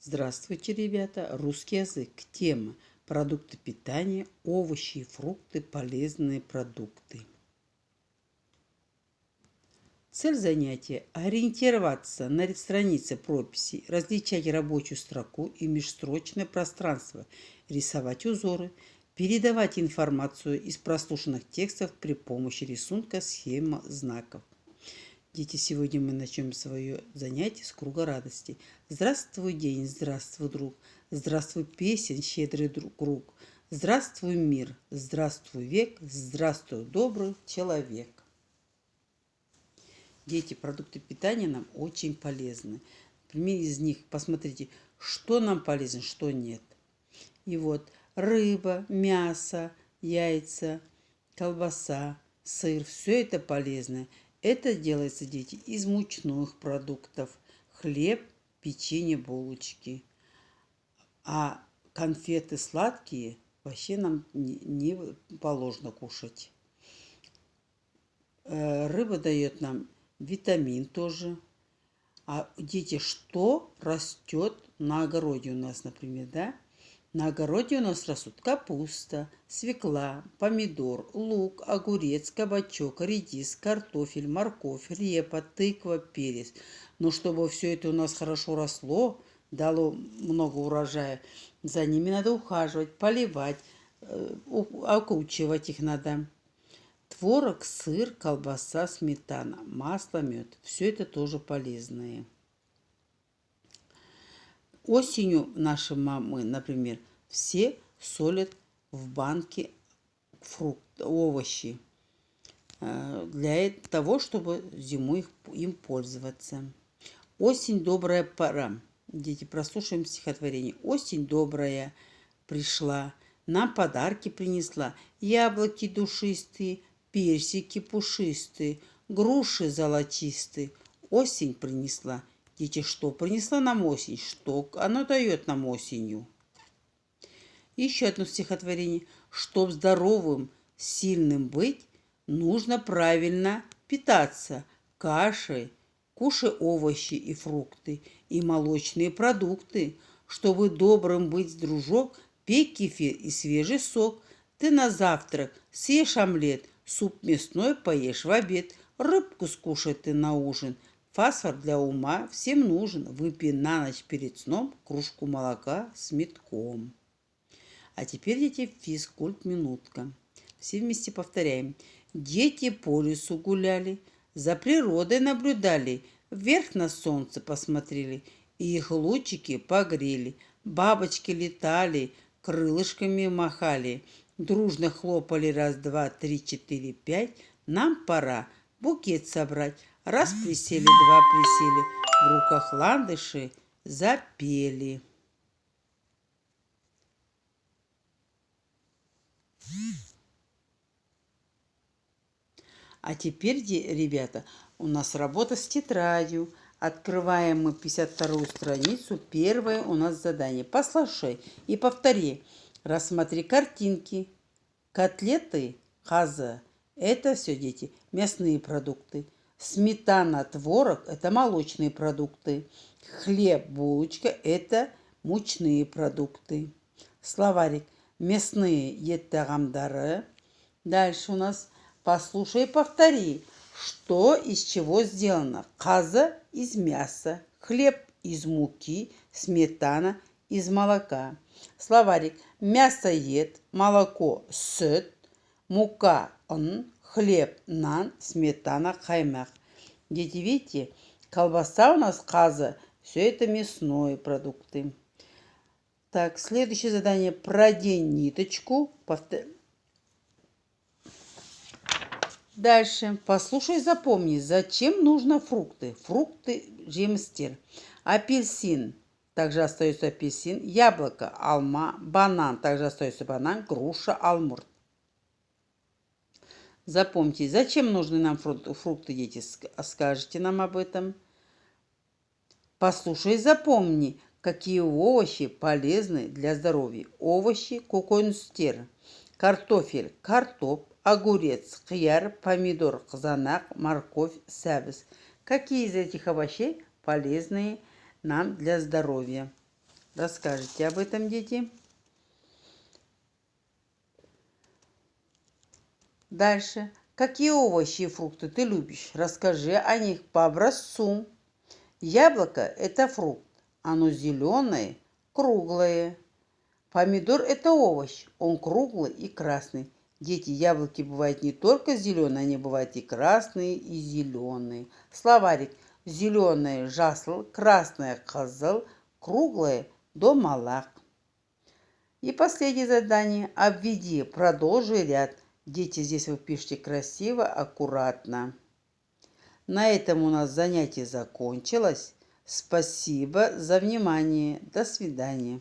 Здравствуйте, ребята! Русский язык. Тема: продукты питания, овощи и фрукты, полезные продукты. Цель занятия – ориентироваться на странице прописей, различать рабочую строку и межстрочное пространство, рисовать узоры, передавать информацию из прослушанных текстов при помощи рисунка, схемы, знаков. Дети, сегодня мы начнем свое занятие с круга радости. Здравствуй, день, здравствуй, друг, здравствуй, песен, щедрый круг, здравствуй, мир, здравствуй, век, здравствуй, добрый человек. Дети, продукты питания нам очень полезны. Например, из них посмотрите, что нам полезно, что нет. И вот рыба, мясо, яйца, колбаса, сыр, все это полезное. Это делается, дети, из мучных продуктов. Хлеб, печенье, булочки. А конфеты сладкие вообще нам не положено кушать. Рыба дает нам витамин тоже. А дети, что растет на огороде у нас, например, да? На огороде у нас растут капуста, свекла, помидор, лук, огурец, кабачок, редис, картофель, морковь, репа, тыква, перец. Но чтобы все это у нас хорошо росло, дало много урожая, за ними надо ухаживать, поливать, окучивать их надо. Творог, сыр, колбаса, сметана, масло, мед. Все это тоже полезное. Осенью наши мамы, например, все солят в банке овощи для того, чтобы зимой им пользоваться. Осень добрая пора. Дети, прослушаем стихотворение. Осень добрая пришла, нам подарки принесла. Яблоки душистые, персики пушистые, груши золотистые. Осень принесла. Дети, что принесла нам осень? Что оно дает нам осенью? Еще одно стихотворение. Чтоб здоровым, сильным быть, нужно правильно питаться кашей, кушай овощи и фрукты, и молочные продукты. Чтобы добрым быть, дружок, пей кефир и свежий сок. Ты на завтрак съешь омлет, суп мясной поешь в обед, рыбку скушай ты на ужин. Фосфор для ума всем нужен. Выпей на ночь перед сном кружку молока с метком. А теперь, дети, физкульт-минутка. Все вместе повторяем. Дети по лесу гуляли, за природой наблюдали, вверх на солнце посмотрели, и их лучики погрели. Бабочки летали, крылышками махали, дружно хлопали раз, два, три, четыре, пять. Нам пора букет собрать. Раз присели, два присели, в руках ландыши запели. А теперь, ребята, у нас работа с тетрадью. Открываем мы 52-ю страницу. Первое у нас задание. Послушай и повтори. Рассмотри картинки. Котлеты, хаза – это все, дети, мясные продукты. Сметана, творог – это молочные продукты. Хлеб, булочка – это мучные продукты. Словарик. Мясные – еттагамдары. Дальше у нас послушай и повтори. Что из чего сделано? Каза из мяса, хлеб из муки, сметана из молока. Словарик. Мясоед, молоко süt, мука хлеб нан, сметана каймак. Дети, видите, колбаса у нас каза, все это мясные продукты. Так, следующее задание. Продень ниточку. Дальше. Послушай, запомни, зачем нужны фрукты. Фрукты жемстер. Апельсин. Также остается апельсин. Яблоко, алма, банан. Также остается банан, груша, алмурт. Запомните, зачем нужны нам фрукты, дети? Скажите нам об этом. Послушай, запомни, какие овощи полезны для здоровья. Овощи, куконстер. Картофель, картоп, огурец, хияр, помидор, қызанақ, морковь, сәбіз. Какие из этих овощей полезны нам для здоровья? Расскажите об этом, дети. Дальше. Какие овощи и фрукты ты любишь? Расскажи о них по образцу. Яблоко – это фрукт. Оно зеленое, круглое. Помидор – это овощ. Он круглый и красный. Дети, яблоки бывают не только зеленые, они бывают и красные, и зеленые. Словарик. Зеленое – жасл, красное – кызыл, круглое – домалак. И последнее задание. Обведи, продолжи ряд. Дети, здесь вы пишите красиво, аккуратно. На этом у нас занятие закончилось. Спасибо за внимание. До свидания.